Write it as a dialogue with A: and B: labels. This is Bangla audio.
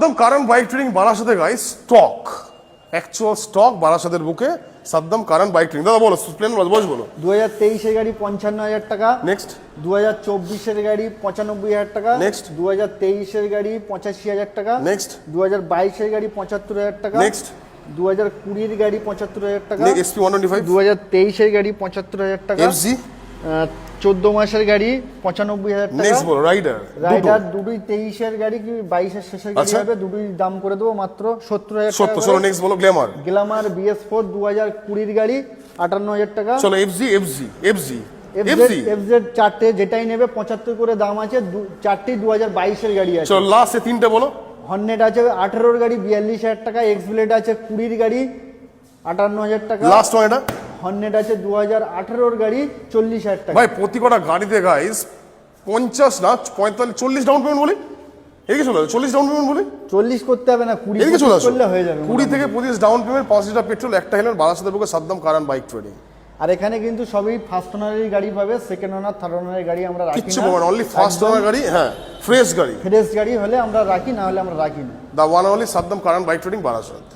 A: একদম কারণ বাইক ট্রেডিং বারাসাতে গাইস স্টক অ্যাকচুয়াল স্টক বারাসাতের বুকে সাদ্দাম কারণ বাইক ট্রেডিং। দাদা বলো প্লেন বলো
B: 2023 গাড়ি 55,000 টাকা।
A: নেক্সট
B: 2024 গাড়ি 95,000 টাকা।
A: নেক্সট
B: 2023 গাড়ি 85,000 টাকা।
A: নেক্সট
B: 2022 গাড়ি 75,000 টাকা।
A: নেক্সট
B: 2020 গাড়ি 75,000 টাকা।
A: এসপি 125
B: 2023 গাড়ি 75,000 টাকা।
A: এফজি
B: 14 মাসের গাড়ি 95,000 টাকা।
A: নেক্সট বলো রাইডার
B: রাইডার দুটোই 23 গাড়ি কি 22 শেষের গাড়ি
A: আচ্ছা।
B: হবে, দুটোই দাম করে দেবো মাত্র 70,000 টাকা।
A: 70 চলো নেক্সট বলো গ্ল্যামার
B: গ্ল্যামার BS4 2020 গাড়ি 58,000 টাকা।
A: চলো এফজি এফজি এফজি
B: এফজেড চারটে যেটাই নেবে 75 করে দাম আছে, চারটি 2022 এর গাড়ি আছে।
A: চলো লাস্টে তিনটে বলো।
B: হর্নেট আছে 18 গাড়ি 42,000 টাকা। এক্স ব্লেড আছে 20 গাড়ি 58,000 টাকা।
A: লাস্ট ওয়ান এটা
B: হর্নেট আছে 2018 গাড়ি 40,000 টাকা।
A: ভাই প্রতি কটা গাড়িতে গাইস 50 না 45 40 ডাউন পেমেন্ট বলি, এদিকে চলে 40 ডাউন পেমেন্ট বলি,
B: 40 করতে হবে না, 20
A: এদিকে চলে আসো
B: করলে হয়ে যাবে।
A: 20 থেকে 25 ডাউন পেমেন্ট, 5 লিটার পেট্রোল, একটা হেলমেট, বারাসাতের বুকে সাদ্দাম কারণ বাইক ট্রেডিং।
B: আর এখানে কিন্তু সবই ফার্স্ট ওনারের গাড়ি পাবে, সেকেন্ড ওনার থার্ড ওনারের গাড়ি আমরা রাখি
A: কিচ্ছু
B: না।
A: পাবেন অনলি ফার্স্ট ওনার গাড়ি, হ্যাঁ ফ্রেশ গাড়ি।
B: ফ্রেশ গাড়ি হলে আমরা রাখি, না হলে আমরা রাখি না।
A: দা ওয়ান অনলি সাদ্দাম কারণ বাইক ট্রেডিং বারাসাত।